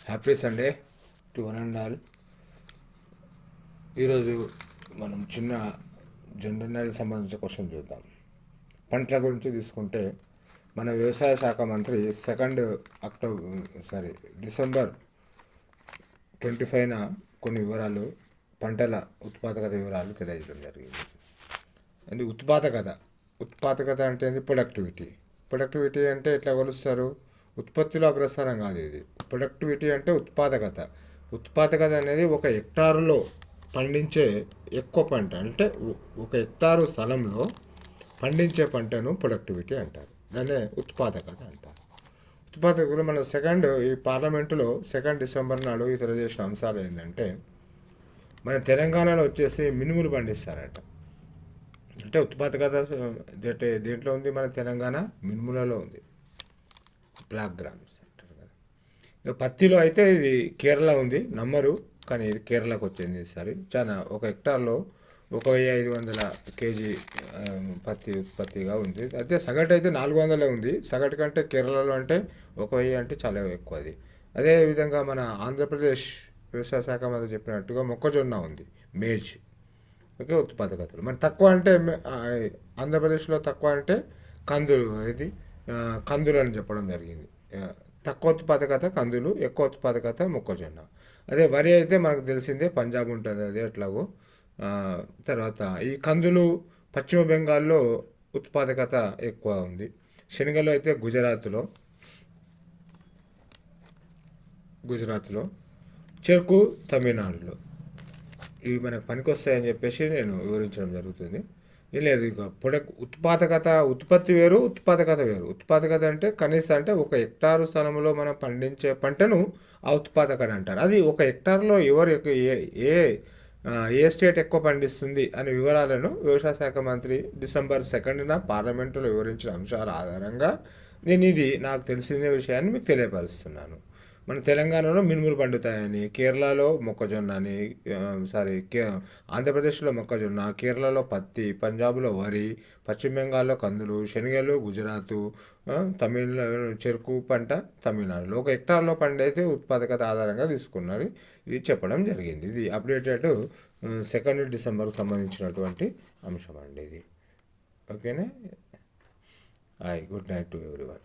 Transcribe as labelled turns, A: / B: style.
A: Happy Sunday to one and all. ఈరోజు మనం చిన్న జనరల్ నాలెడ్జ్ సంబంధించిన క్వశ్చన్ చూద్దాం. పంటల గురించి తీసుకుంటే మన వ్యవసాయ శాఖ మంత్రి డిసెంబర్ 25న కొన్ని వివరాలు పంటల ఉత్పాదకత వివరాలు తెలియజేయడం జరిగింది. అది ఉత్పాదకత అంటే ఏంది? ప్రొడక్టివిటీ అంటే ఎట్లా కొలుస్తారు? ఉత్పత్తిలో అగ్రస్థానం కాదు ఇది. ప్రొడక్టివిటీ అంటే ఉత్పాదకత అనేది ఒక హెక్టారులో పండించే ఎక్కువ పంట, అంటే ఒక హెక్టారు స్థలంలో పండించే పంటను ప్రొడక్టివిటీ అంటారు. దాన్నే ఉత్పాదకత అంటారు. ఉత్పాదకులు మన ఈ పార్లమెంటులో 2 డిసెంబర్ నాడు తెలియజేసిన అంశాలు ఏంటంటే, మన తెలంగాణలో వచ్చేసి మినుములు పండిస్తారట. అంటే ఉత్పాదకత దేంట్లో ఉంది? మన తెలంగాణ మినుములలో ఉంది. బ్లాక్ గ్రామ్స్ అంటారు కదా. ఇక పత్తిలో అయితే ఇది కేరళ ఉంది, నమ్మరు, కానీ ఇది కేరళకు వచ్చింది ఈసారి. చాలా ఒక హెక్టార్లో 1500 కేజీ పత్తి ఉత్పత్తిగా ఉంది. అయితే సగటు అయితే 400 ఉంది. సగటు కంటే కేరళలో అంటే 1000 అంటే చాలా ఎక్కువ అది. అదేవిధంగా మన ఆంధ్రప్రదేశ్ వ్యవసాయ శాఖ మంత్రి చెప్పినట్టుగా మొక్కజొన్న ఉంది, మేజ్. ఓకే, ఉత్పాదకతలు మరి తక్కువ అంటే ఆంధ్రప్రదేశ్లో తక్కువ అంటే కందులు అని చెప్పడం జరిగింది. తక్కువ ఉత్పాదకత కందులు, ఎక్కువ ఉత్పాదకత మొక్కజొన్న. అదే వరి అయితే మనకు తెలిసిందే, పంజాబ్ ఉంటుంది అది ఎట్లాగో. తర్వాత ఈ కందులు పశ్చిమ బెంగాల్లో ఉత్పాదకత ఎక్కువ ఉంది. శనగలు అయితే గుజరాత్లో, చెరుకు తమిళనాడులో. ఇవి మనకు పనికొస్తాయని చెప్పేసి నేను వివరించడం జరుగుతుంది. లేదు, ఇక ఉత్పత్తి వేరు, ఉత్పాదకత వేరు. ఉత్పాదకత అంటే కనీసం అంటే ఒక హెక్టారు స్థలంలో మనం పండించే పంటను ఆ ఉత్పాదకత అంటారు. అది ఒక హెక్టార్లో ఏ స్టేట్ ఎక్కువ పండిస్తుంది అనే వివరాలను వ్యవసాయ శాఖ మంత్రి డిసెంబర్ 2న పార్లమెంటులో వివరించిన అంశాల ఆధారంగా ఇది నాకు తెలిసిన విషయాన్ని మీకు తెలియపరుస్తున్నాను. మన తెలంగాణలో మినుములు పండుతాయని, కేరళలో మొక్కజొన్న అని, ఆంధ్రప్రదేశ్లో మొక్కజొన్న, కేరళలో పత్తి, పంజాబ్లో వరి, పశ్చిమ బెంగాల్లో కందులు, శనగలు గుజరాత్, తమిళనాడు చెరుకు పంట తమిళనాడులో. ఒక హెక్టార్లో పండైతే ఉత్పాదకత ఆధారంగా తీసుకున్నది. ఇది చెప్పడం జరిగింది. ఇది అప్డేటెడ్ 2 డిసెంబర్కి సంబంధించినటువంటి అంశం అండి ఇది. ఓకేనా? Good night to everyone.